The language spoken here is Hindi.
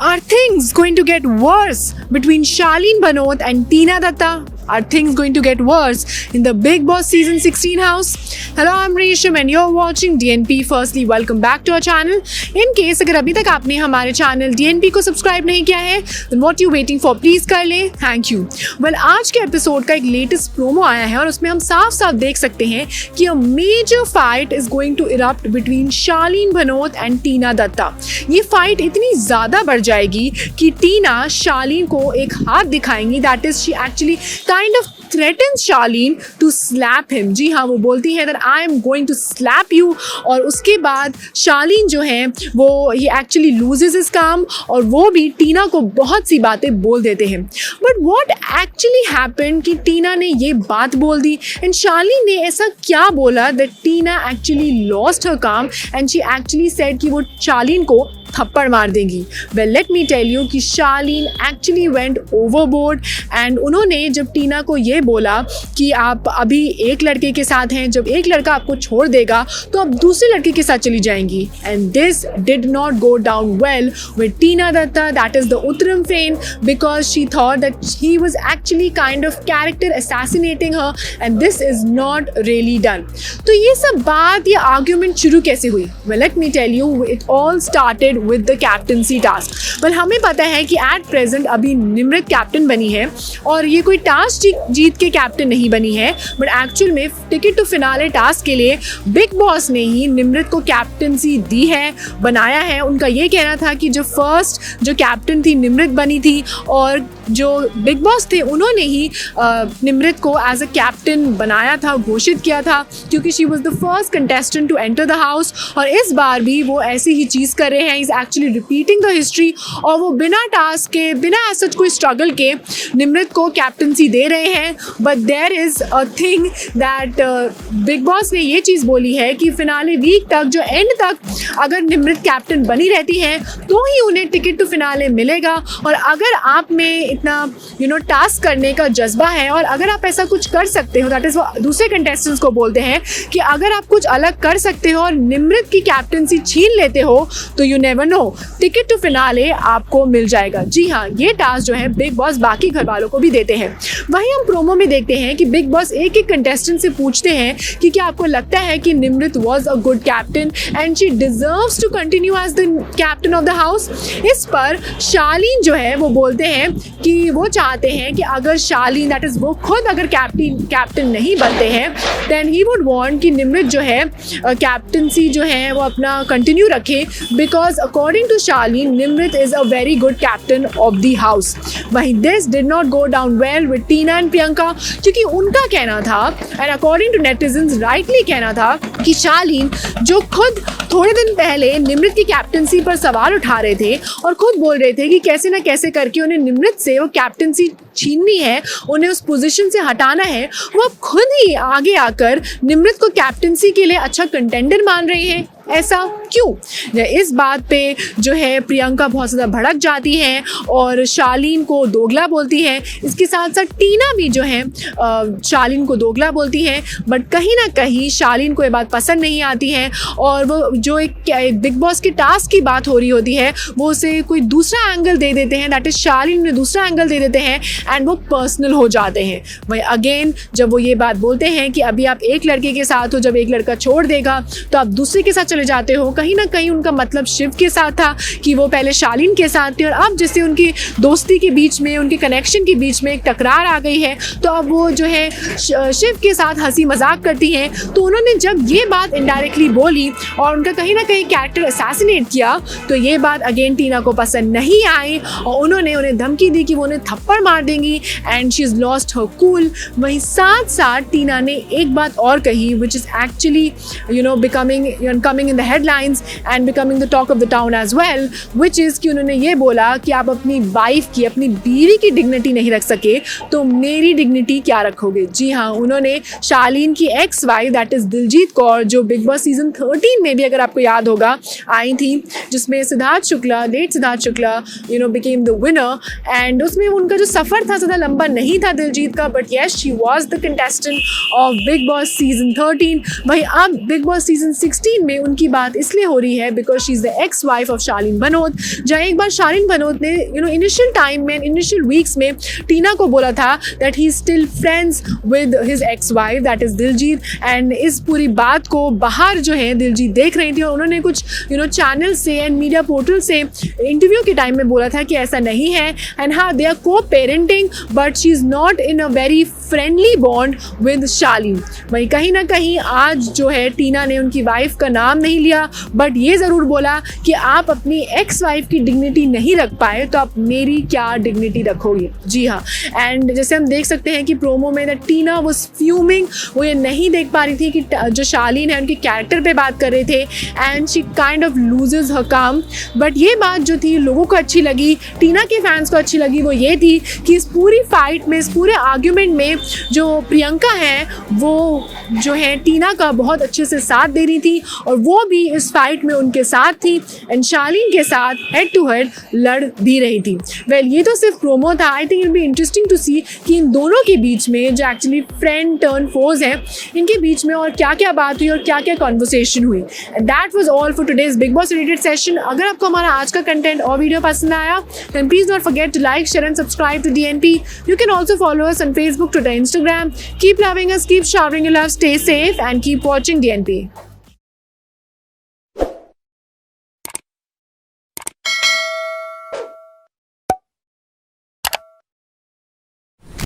Are things going to get worse between Charlene Bhanot and Tina Datta? Are things going to get worse in the Bigg Boss Season 16 house? Hello, I'm Resham and you're watching DNP. Firstly, welcome back to our channel. In case अगर अभी तक आपने हमारे चैनल DNP को सब्सक्राइब नहीं किया है, then what you waiting for? Please कर ले. Thank you. Well, आज के एपिसोड का एक लेटेस्ट प्रोमो आया है और उसमें हम साफ साफ देख सकते हैं कि a major fight is going to erupt between Charlene Bhanot and Tina Datta. ये फाइट इतनी ज़्यादा बढ़ जाएगी कि टीना शार्लीन को एक हाथ दिखाएंगी. That is she actually kind of threatens Charlene to slap him. जी हाँ, वो बोलती है that I am going to slap you. और उसके बाद शार्लीन जो है वो he actually loses his calm और वो भी टीना को बहुत सी बातें बोल देते हैं. But what actually happened कि टीना ने ये बात बोल दी and शार्लीन ने ऐसा क्या बोला that Tina actually lost her calm and she actually said कि वो शार्लीन को थप्पड़ मार देंगी. Well, let me tell you कि शार्लीन actually went overboard and उन्होंने जब टीना को ये बोला कि आप अभी एक लड़के के साथ हैं, जब एक लड़का आपको छोड़ देगा तो आप दूसरे लड़के के साथ चली जाएंगी. And this did not go down well with Tina Datta, that is the Uttaram fan, because she thought that he was actually kind of character assassinating her and this is not really done. तो ये सब बात, ये आर्ग्यूमेंट शुरू कैसे हुई? Well, let me tell you, it all started with the captaincy task. Well, हमें पता है कि at present अभी निम्रत कैप्टन बनी है और ये कोई टास्क जीत के कैप्टन नहीं बनी है, बट एक्चुअल में टिकट टू फिनाले टास्क के लिए बिग बॉस ने ही निम्रत को कैप्टनसी दी है, बनाया है. उनका ये कहना था कि जो फर्स्ट जो कैप्टन थी निम्रत बनी थी और जो बिग बॉस थे उन्होंने ही निम्रत को एज अ कैप्टन बनाया था, घोषित किया था, क्योंकि she was the first contestant to enter the house. और इस बार भी वो ऐसी ही चीज़ कर रहे हैं. Is actually repeating the history और वो बिना टास्क के, बिना ऐसा कोई स्ट्रगल के निम्रत को कैप्टनसी दे रहे हैं. But there is a thing that Bigg Boss ने ये चीज़ बोली है कि फिनाले वीक तक, जो एंड तक अगर निम्रत कैप्टन बनी रहती हैं तो ही उन्हें टिकट टू फिनाले मिलेगा. और अगर आप में इतना टास्क करने का जज्बा है और अगर आप ऐसा कुछ कर सकते हो, दैट इज वो दूसरे कंटेस्टेंट्स को बोलते हैं कि अगर आप कुछ अलग कर सकते हो और निम्रत की कैप्टनसी छीन लेते हो तो you never know, ticket to finale आपको मिल जाएगा. जी हाँ, ये टास्क जो है बिग बॉस बाकी घर वालों को भी देते हैं. वहीं हम प्रोमो में देखते हैं कि बिग बॉस एक एक कंटेस्टेंट से पूछते हैं कि क्या आपको लगता है कि Nimrat was a good captain and she deserves to continue as the captain of the house. इस पर शार्लीन जो है वो बोलते हैं कि वो चाहते हैं कि अगर शार्लीन, दैट इज वो खुद अगर कैप्टन नहीं बनते हैं, देन ही वुड वांट कि निम्रत जो है कैप्टनसी जो है वो अपना कंटिन्यू रखे, because according to Charlene Nimrat is a very good captain of the house. वहीं this did not go down well with Tina and Priyanka, क्योंकि उनका कहना था and according to netizens rightly कहना था कि शार्लीन जो खुद थोड़े दिन पहले निम्रत की कैप्टनसी पर सवाल उठा रहे थे और खुद बोल रहे थे कि कैसे ना कैसे करके उन्हें निम्रत से वो कैप्टनसी छीननी है, उन्हें उस पोजीशन से हटाना है, वो अब खुद ही आगे आकर निम्रत को कैप्टनसी के लिए अच्छा कंटेंडर मान रहे हैं. ऐसा क्यों? इस बात पे जो है प्रियंका बहुत ज़्यादा भड़क जाती हैं और शार्लीन को दोगला बोलती है. इसके साथ साथ टीना भी जो है शार्लीन को दोगला बोलती है, बट कहीं ना कहीं शार्लीन को ये बात पसंद नहीं आती है और वो जो एक बिग बॉस के टास्क की बात हो रही होती है वो उसे कोई दूसरा एंगल दे देते हैं, दैट इज शार्लीन ने दूसरा एंगल दे देते हैं एंड वो पर्सनल हो जाते हैं. वही अगेन जब वो ये बात बोलते हैं कि अभी आप एक लड़के के साथ हो, जब एक लड़का छोड़ देगा तो आप दूसरे के साथ चले जाते हो, कहीं ना कहीं उनका मतलब शिव के साथ था कि वो पहले शार्लीन के साथ थे और अब जैसे उनकी दोस्ती के बीच में, उनके कनेक्शन के बीच में एक टकरार आ गई है तो अब वो जो है शिव के साथ हंसी मजाक करती हैं. तो उन्होंने जब ये बात इनडायरेक्टली बोली और उनका कहीं ना कहीं कैरेक्टर असैसिनेट किया तो ये बात अगेन टीना को पसंद नहीं आई और उन्होंने उन्हें धमकी दी कि वो उन्हें थप्पड़ मार देंगी and she is lost her cool. वहीं साथ साथ टीना ने एक बात और कही which is actually coming in the headlines and becoming the talk of the town as well, which is कि उन्होंने ये बोला कि आप अपनी वाइफ की, अपनी बीवी की डिग्निटी नहीं रख सके तो मेरी डिग्निटी क्या रखोगे. जी हाँ, उन्होंने शार्लीन की x wife that is Diljit Kaur, जो बिग बॉस सीजन 13 में भी अगर आपको याद होगा आई थी, जिसमें Siddharth Shukla became the winner and उसमें उनका जो सफ़र था ज़्यादा लंबा नहीं था दिलजीत का, but yes she was the contestant of big boss season 13. वहीं अब बिग बॉस सीजन 16 में उनकी की बात इसलिए हो रही है because she is the ex wife of Shalin Bhanot. जहाँ एक बार शालीन भनोत ने इनिशियल टाइम में, इनिशियल वीक्स में टीना को बोला था that he is still friends with his ex wife that is Dalljiet. And इस पूरी बात को बाहर जो है दिलजीत देख रही थी और उन्होंने कुछ चैनल से एंड मीडिया पोर्टल से इंटरव्यू के टाइम में बोला था कि ऐसा नहीं है। एंड हाँ, they are coparenting but she is not in a very friendly bond with Shalin. वहीं कहीं ना कहीं आज जो है टीना ने उनकी वाइफ का नाम नहीं लिया बट ये ज़रूर बोला कि आप अपनी एक्स वाइफ की डिग्निटी नहीं रख पाए तो आप मेरी क्या डिग्निटी रखोगे। जी हाँ, एंड जैसे हम देख सकते हैं कि प्रोमो में दैट टीना वाज फ्यूमिंग, वो ये नहीं देख पा रही थी कि जो शालीन है उनके कैरेक्टर पे बात कर रहे थे and she kind of loses her calm. But ये बात जो थी लोगों को अच्छी लगी, टीना के फैंस को अच्छी लगी, वो ये थी कि इस पूरी फाइट में, इस पूरे आर्ग्यूमेंट में जो प्रियंका है वो जो है टीना का बहुत अच्छे से साथ दे रही थी और वो भी इस फाइट में उनके साथ थी एंड शालीन के साथ हेड टू हेड लड़ भी रही थी। वेल, ये तो सिर्फ प्रोमो था। I think it be interesting to see कि इन दोनों के बीच में जो एक्चुअली फ्रेंड टर्न फोर्स है, इनके बीच में और क्या क्या बात हुई और क्या क्या कॉन्वर्सेशन हुई। And that was all for today's big boss related session. अगर आपको हमारा आज का कंटेंट और वीडियो पसंद आया then please not forget to like, share and subscribe to DNP. You can also follow us on Facebook, Twitter, Instagram. Keep loving us, keep showering your love, stay safe and keep watching DNP.